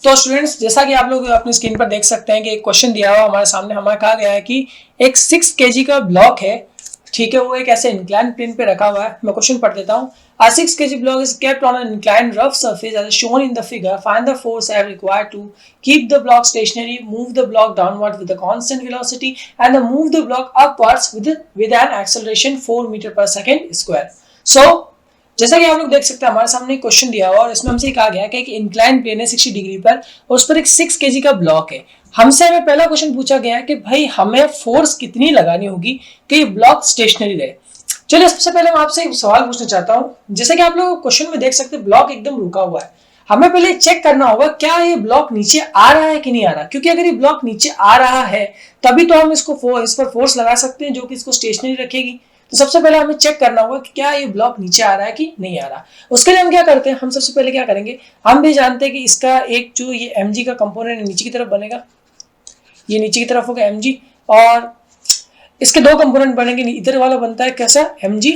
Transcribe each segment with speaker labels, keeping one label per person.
Speaker 1: तो स्टूडेंट्स, जैसा कि आप लोग अपनी स्क्रीन पर देख सकते हैं कि एक क्वेश्चन दिया हुआ हमारे सामने, हमारा कहा गया है कि एक 6 kg का ब्लॉक है, ठीक है, वो एक ऐसे इंक्लाइन प्लेन पे रखा हुआ है। मैं क्वेश्चन पढ़ देता हूँ। A 6 kg block is kept on an inclined rough surface as shown in the figure. Find the force F required to keep the block stationary, move the block downward with a constant velocity, and move the block upwards with an acceleration 4 meter per second square. So, जैसा कि आप लोग देख सकते हैं, हमारे सामने एक क्वेश्चन दिया हुआ और इसमें हमसे कहा गया है कि इंक्लाइन प्लेन है 60 डिग्री पर और उस पर एक 6 kg का ब्लॉक है। हमसे हमें पहला क्वेश्चन पूछा गया है कि भाई हमें फोर्स कितनी लगानी होगी कि ये ब्लॉक स्टेशनरी रहे। चलिए, सबसे पहले मैं आपसे एक सवाल पूछना चाहता हूँ। जैसा कि आप लोग क्वेश्चन में देख सकते हैं, ब्लॉक एकदम रुका हुआ है। हमें पहले चेक करना होगा क्या ये ब्लॉक नीचे आ रहा है कि नहीं आ रहा, क्योंकि अगर ये ब्लॉक नीचे आ रहा है तभी तो हम इस पर फोर्स लगा सकते हैं जो कि इसको स्टेशनरी रखेगी। तो सबसे पहले हमें चेक करना होगा कि क्या ये ब्लॉक नीचे आ रहा है कि नहीं आ रहा। उसके लिए हम क्या करते हैं, हम सबसे पहले क्या करेंगे, हम भी जानते हैं कि इसका एक जो ये mg का कंपोनेंट नीचे की तरफ बनेगा, ये नीचे की तरफ होगा mg, और इसके दो कंपोनेंट बनेंगे। इधर वाला बनता है कैसा, mg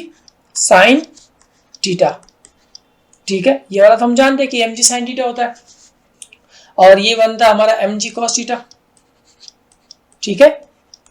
Speaker 1: साइन थीटा, ठीक है, ये वाला तो हम जानते हैं कि mg साइन थीटा होता है, और ये बनता है हमारा mg कॉस थीटा, ठीक है,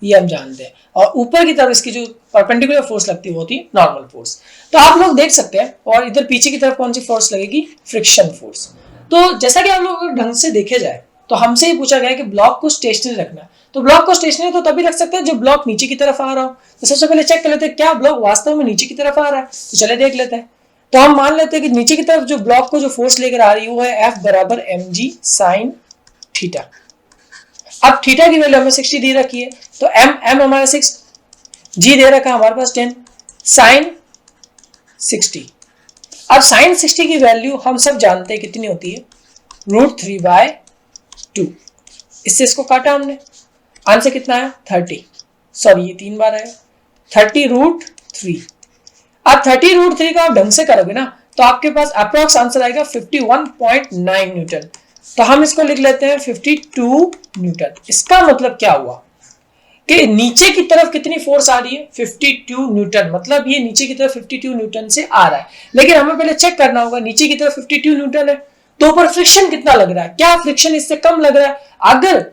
Speaker 1: ये हम जानते हैं। और ऊपर की तरफ इसकी जो परपेंडिकुलर फोर्स लगती है वो होती है नॉर्मल फोर्स। तो आप लोग देख सकते हैं, और इधर पीछे की तरफ कौन सी फोर्स लगेगी, फ्रिक्शन फोर्स। तो जैसा कि आप लोग ढंग से देखे जाए तो हमसे ही पूछा गया कि ब्लॉक को स्टेशनरी रखना है। तो ब्लॉक को स्टेशनरी तो तभी रख सकते हैं जब ब्लॉक नीचे की तरफ आ रहा हो। तो सबसे पहले चेक कर लेते हैं क्या ब्लॉक वास्तव में नीचे की तरफ आ रहा है। तो चले देख लेते हैं। तो हम मान लेते हैं कि नीचे की तरफ जो ब्लॉक को जो फोर्स लेकर आ रही है वो है F बराबर mg साइन थीटा। अब थीटा की वैल्यू हमें 60 दे रखी है, तो m हमारा 6, g दे रखा है हमारे पास 10, साइन 60। अब साइन 60 की वैल्यू हम सब जानते हैं कितनी होती है, √3/2। इससे इसको काटा हमने, आंसर कितना है 30, सॉरी ये 3 बार आया, 30√3। अब 30√3 का आप ढंग से करोगे ना तो आपके पास अप्रॉक्स आंसर आएगा 51.9 न्यूटन। तो हम इसको लिख लेते हैं 52 न्यूटन। इसका मतलब क्या हुआ कि नीचे की तरफ कितनी फोर्स आ रही है, 52 न्यूटन, मतलब ये नीचे की तरफ 52 न्यूटन से आ रहा है। लेकिन हमें पहले चेक करना होगा, नीचे की तरफ 52 न्यूटन है तो ऊपर फ्रिक्शन कितना लग रहा है, क्या फ्रिक्शन इससे कम लग रहा है। अगर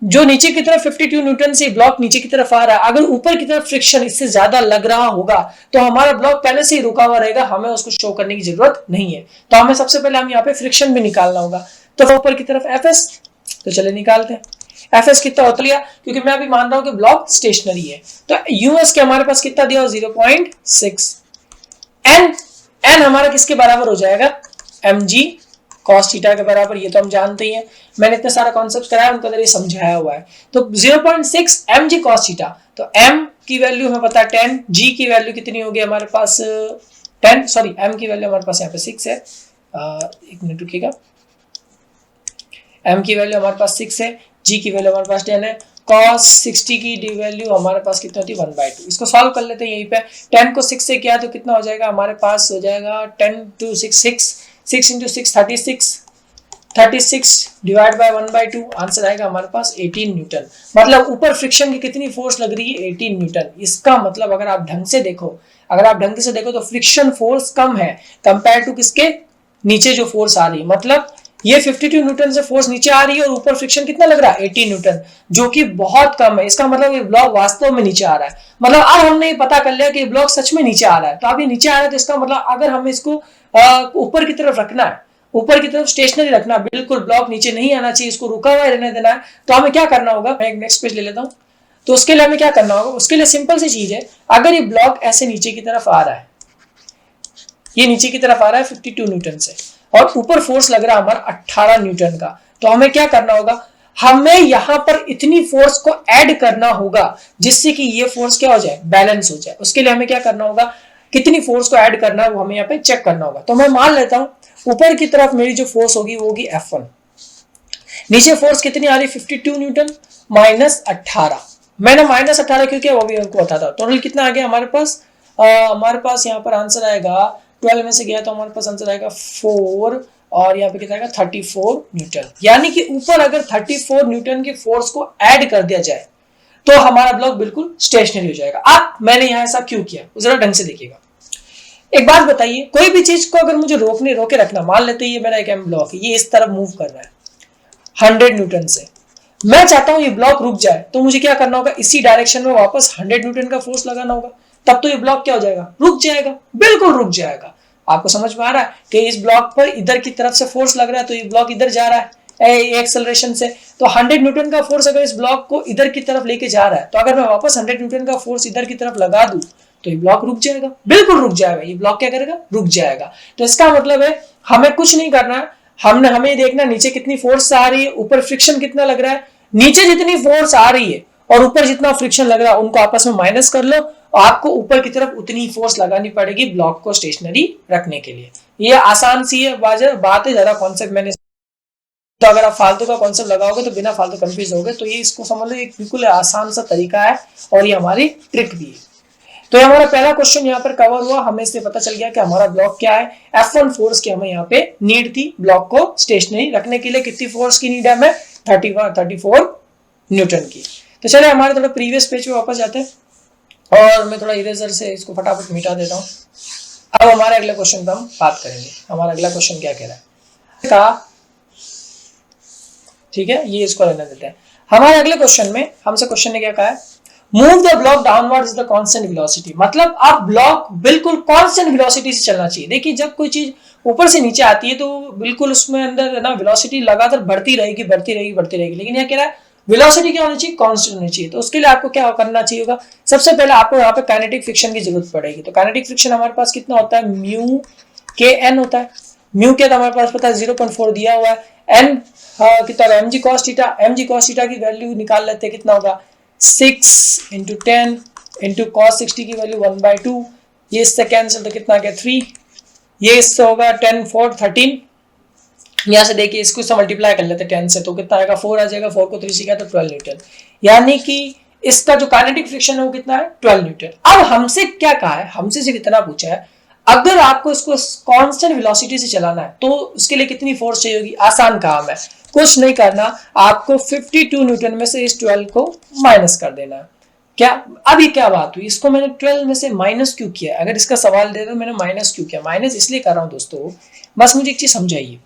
Speaker 1: जो नीचे की तरफ 52 न्यूटन से ब्लॉक नीचे की तरफ आ रहा है, अगर ऊपर की तरफ फ्रिक्शन इससे ज्यादा लग रहा होगा तो हमारा ब्लॉक पहले से ही रुका हुआ रहेगा, हमें उसको शो करने की जरूरत नहीं है। तो हमें सबसे पहले हम यहाँ पे फ्रिक्शन भी निकालना होगा। तो ऊपर की तरफ Fs, तो चले निकालते हैं। Fs कितना होता लिया, क्योंकि मैं अभी मान रहा हूं कि ब्लॉक स्टेशनरी है। तो यूएस के हमारे पास कितना दिया, 0.6। n हमारा किसके बराबर हो जाएगा, mg कॉस थीटा के बराबर, ये तो हम जानते ही हैं, मैंने इतना सारा कॉन्सेप्ट कराया उनका अंदर ये समझाया हुआ है। तो 0.6 mg cos थीटा, तो m की वैल्यू हमें पता है 10, g की वैल्यू कितनी होगी हमारे पास 10, सॉरी m की वैल्यू हमारे पास यहाँ पे 6 है, एक मिनट रुकिएगा, m की वैल्यू हमारे पास 6 है, g की वैल्यू हमारे पास 10 है, cos 60 की वैल्यू हमारे पास कितनी होती है 1/2। इसको सॉल्व कर लेते हैं यहीं पे। 10 को 6 से किया तो कितना हो जाएगा हमारे पास, हो जाएगा 10 to 6 into 6 36 divide by 1/2, answer आएगा हमारे पास 18 न्यूटन। मतलब ऊपर फ्रिक्शन की कितनी फोर्स लग रही है, 18 न्यूटन। इसका मतलब अगर आप ढंग से देखो तो फ्रिक्शन फोर्स कम है कंपेयर टू किसके, नीचे जो फोर्स आ रही है। मतलब ये 52 न्यूटन से फोर्स नीचे आ रही है और ऊपर फ्रिक्शन कितना लग रहा है 18 न्यूटन, जो कि बहुत कम है। इसका मतलब ये ब्लॉक वास्तव में नीचे आ रहा है। मतलब अब हमने ये पता कर लिया कि ब्लॉक सच में नीचे आ रहा है। तो अब ये नीचे आ रहा है तो इसका मतलब अगर हमें इसको ऊपर की तरफ रखना है, ऊपर की तरफ स्टेशनरी रखना, बिल्कुल ब्लॉक नीचे नहीं आना चाहिए, इसको रुका हुआ रहने देना है, तो हमें क्या करना होगा, मैं एक नेक्स्ट पेज ले लेता हूं। तो उसके लिए हमें क्या करना होगा, उसके लिए सिंपल सी चीज है, अगर ये ब्लॉक ऐसे नीचे की तरफ आ रहा है, ये नीचे की तरफ आ रहा है 52 न्यूटन से और ऊपर फोर्स लग रहा है हमारा 18 न्यूटन का, तो हमें क्या करना होगा, हमें यहां पर इतनी फोर्स को ऐड करना होगा जिससे कि ये फोर्स क्या हो जाए, बैलेंस हो जाए। उसके लिए हमें क्या करना होगा, कितनी फोर्स को ऐड करना है वो हमें यहाँ पे चेक करना होगा। तो मैं मान लेता हूं ऊपर की तरफ मेरी जो फोर्स होगी वो होगी F1, नीचे फोर्स कितनी आ रही है 52 न्यूटन माइनस 18। मैंने माइनस 18 क्यों किया वो भी आपको बताता हूं। टोटल कितना आ गया हमारे पास यहाँ पर आंसर आएगा 12 में से गया तो हमारे पास आंसर आएगा 4 और यहाँ पे कितना आएगा 34 न्यूटन। यानी कि ऊपर अगर 34 न्यूटन की फोर्स को ऐड कर दिया जाए तो हमारा ब्लॉक बिल्कुल स्टेशनरी हो जाएगा। अब मैंने यहाँ ऐसा क्यों किया जरा ढंग से देखिएगा। एक बात बताइए, कोई भी चीज को अगर मुझे रोके रखना, मान लेते ये मेरा एक एम ब्लॉक है, ये इस तरफ मूव कर रहा है, 100 न्यूटन से। मैं चाहता हूं ये ब्लॉक रुक जाए, तो मुझे क्या करना होगा, इसी डायरेक्शन में वापस 100 न्यूटन का फोर्स लगाना होगा, तब तो ये ब्लॉक क्या हो जाएगा, रुक जाएगा, बिल्कुल रुक जाएगा। आपको समझ में आ रहा है कि इस ब्लॉक पर इधर की तरफ से फोर्स लग रहा है, तो ये ब्लॉक इधर जा रहा है एक्सेलरेशन से, तो 100 न्यूटन का फोर्स अगर इस ब्लॉक को इधर की तरफ लेके जा रहा है, तो अगर मैं वापस 100 न्यूटन का फोर्स इधर की तरफ लगा दूं, तो ये ब्लॉक रुक जाएगा, बिल्कुल रुक जाएगा। ये ब्लॉक क्या करेगा, रुक जाएगा। तो इसका मतलब है हमें कुछ नहीं करना है, हमें देखना नीचे कितनी फोर्स आ रही है, ऊपर फ्रिक्शन कितना लग रहा है। नीचे जितनी फोर्स आ रही है और ऊपर जितना फ्रिक्शन लग रहा है, उनको आपस में माइनस कर लो, आपको ऊपर की तरफ उतनी फोर्स लगानी पड़ेगी ब्लॉक को स्टेशनरी रखने के लिए। ये आसान सी है बात है, ज्यादा कॉन्सेप्ट मैंने, तो अगर आप फालतू का कॉन्सेप्ट लगाओगे तो बिना फालतू कंफ्यूज होगे। तो ये इसको समझ लो, एक बिल्कुल आसान सा तरीका है और ये हमारी ट्रिक भी है। तो ये हमारा पहला क्वेश्चन यहाँ पर कवर हुआ, हमें इससे पता चल गया कि हमारा ब्लॉक क्या है। F1 फोर्स की हमें यहाँ पे नीड थी ब्लॉक को स्टेशनरी रखने के लिए। कितनी फोर्स की नीड है हमें, 34 न्यूटन की। तो चले हमारे थोड़ा प्रीवियस पेज पे वापस जाते हैं और मैं थोड़ा इरेजर से इसको फटाफट मिटा देता हूँ। अब हमारे अगले क्वेश्चन पर हम बात करेंगे। हमारा अगला क्वेश्चन क्या कह रहा है का, ठीक है, ये इसको रहने देते हैं। हमारे अगले क्वेश्चन में हमसे क्वेश्चन ने क्या कहा है, move the block downward is the constant velocity. मतलब आप ब्लॉक बिल्कुल कांस्टेंट वेलोसिटी से चलना चाहिए। देखिए जब कोई चीज ऊपर से नीचे आती है तो बिल्कुल उसमें अंदर ना वेलोसिटी लगातार बढ़ती रहेगी, लेकिन यह कह रहा है वेलोसिटी क्या होनी चाहिए, कांस्टेंट होनी चाहिए। तो उसके लिए आपको क्या करना चाहिए होगा, सबसे पहले आपको यहाँ पे काइनेटिक फ्रिक्शन की जरूरत पड़ेगी। तो काइनेटिक फ्रिक्शन हमारे पास कितना होता है, म्यू के एन होता है। म्यू के हमारे पास पता है 0.4 दिया हुआ है। एन कितना, एम जी कॉस थीटा की वैल्यू निकाल लेते हैं, कितना होगा 6 × 10 × cos 60 की वैल्यू 1/2। ये इससे कैंसिल, तो कितना आ गया 3। ये इससे होगा 10 4 13। यहाँ से देखिए इसको से मल्टीप्लाई कर लेते हैं 10 से, तो कितना आएगा 4 आ जाएगा। 4 को 3 से किया तो 12 न्यूटन, यानी कि इसका जो काइनेटिक फ्रिक्शन है वो कितना है 12 न्यूटन। अब हमसे क्या कहा है, हमसे सिर्फ इतना पूछा है, अगर आपको इसको कांस्टेंट वेलोसिटी से चलाना है तो उसके लिए कितनी फोर्स चाहिए होगी। आसान काम है, कुछ नहीं करना, आपको 52 न्यूटन में से इस 12 को माइनस कर देना है। क्या अभी क्या बात हुई, इसको मैंने 12 में से माइनस क्यों किया, अगर इसका सवाल दे दो मैंने माइनस क्यों किया, माइनस इसलिए कर रहा हूं दोस्तों, बस मुझे एक चीज समझाइए।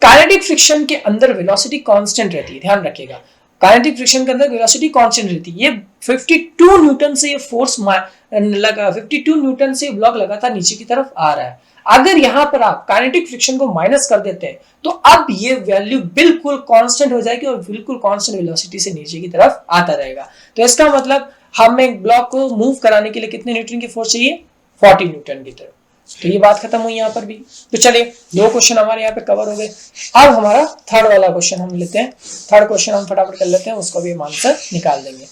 Speaker 1: काइनेटिक फ्रिक्शन के अंदर वेलोसिटी कांस्टेंट रहती है, ध्यान रखिएगा। काइनेटिक फ्रिक्शन के अंदर वेलोसिटी कांस्टेंट रहती है। ये 52 न्यूटन से ये फोर्स लगा, 52 न्यूटन से ब्लॉक लगातार नीचे की तरफ आ रहा है। अगर यहां पर आप काइनेटिक फ्रिक्शन को माइनस कर देते हैं तो अब ये वैल्यू बिल्कुल कांस्टेंट हो जाएगी और बिल्कुल कांस्टेंट वेलोसिटी से नीचे की तरफ आता रहेगा। तो इसका मतलब हमें एक ब्लॉक को मूव कराने के लिए कितने न्यूटन की फोर्स चाहिए, 40 न्यूटन की तरफ। तो ये बात खत्म हुई यहाँ पर भी। तो चलिए 2 क्वेश्चन हमारे यहाँ पे कवर हो गए। अब हमारा थर्ड वाला क्वेश्चन हम लेते हैं। थर्ड क्वेश्चन हम फटाफट कर लेते हैं, उसको भी हम आंसर निकाल देंगे।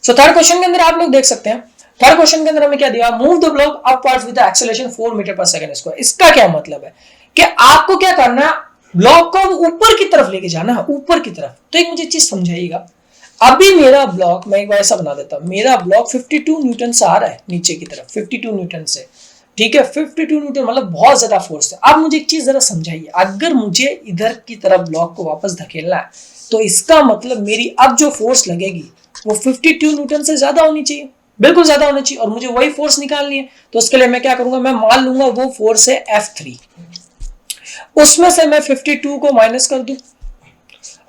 Speaker 1: सो थर्ड क्वेश्चन के अंदर आप लोग देख सकते हैं, थर्ड क्वेश्चन के अंदर हमें क्या दिया, move the block upwards with acceleration 4 metre per second square. इसका क्या मतलब है कि आपको क्या करना है, ब्लॉक को ऊपर की तरफ लेके जाना है, ऊपर की तरफ। तो एक मुझे चीज समझाइएगा, अभी मेरा ब्लॉक, मैं एक बार ऐसा बना देता हूं, मेरा ब्लॉक 52 न्यूटन से आ रहा है नीचे की तरफ, 52 न्यूटन से, ठीक है, 52 न्यूटन मतलब बहुत ज्यादा फोर्स है। अब मुझे एक चीज जरा समझाइए, अगर मुझे इधर की तरफ ब्लॉक को वापस धकेलना है तो इसका मतलब मेरी अब जो फोर्स लगेगी वो 52 न्यूटन से ज्यादा होनी चाहिए, बिल्कुल ज्यादा होनी चाहिए, और मुझे वही फोर्स निकालनी है। तो उसके लिए मैं क्या करूंगा, मैं मान लूंगा वो फोर्स है F3, उसमें से मैं 52 को माइनस कर दूं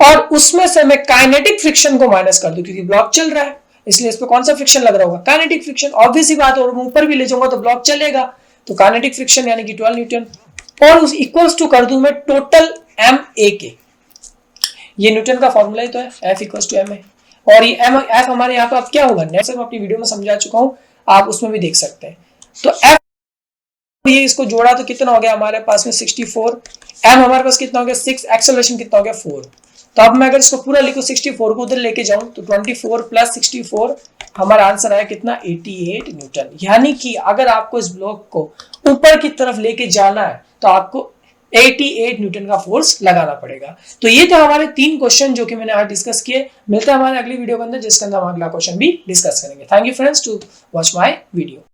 Speaker 1: और उसमें से मैं काइनेटिक फ्रिक्शन को माइनस कर दूं, क्योंकि ब्लॉक चल रहा है इसलिए इस पे कौन सा फ्रिक्शन लग रहा होगा, काइनेटिक फ्रिक्शन। ऑब्वियस ही बात है, और मैं ऊपर भी ले जाऊंगा तो ब्लॉक चलेगा, तो काइनेटिक फ्रिक्शन यानी कि 12 न्यूटन, और उस इक्वल्स टू कर दूं मैं टोटल MA के। ये न्यूटन का फॉर्मूला ही तो है, F = MA, और ये F हमारे यहाँ पे अब क्या होगा, नेक्स्ट मैं अपनी वीडियो में समझा चुका हूँ, आप उसमें भी देख सकते हैं। तो F ये इसको जोड़ा तो कितना हो गया हमारे पास में 64, M हमारे पास कितना हो गया 6, एक्सेलरेशन कितना हो गया 4। तो अब मैं अगर इसको पूरा लिखूं 64 को उधर लेके जाऊं तो 24 + 64 हमारा आंसर आया कितना 88 न्यूटन। यानी कि अगर आपको इस ब्लॉक को ऊपर की तरफ लेके जाना है तो आपको 88 न्यूटन का फोर्स लगाना पड़ेगा। तो ये थे हमारे 3 क्वेश्चन जो कि मैंने आज डिस्कस किए। मिलते हैं हमारे अगली वीडियो के अंदर जिसके अंदर हम अगला क्वेश्चन भी डिस्कस करेंगे। Thank you friends to watch my video.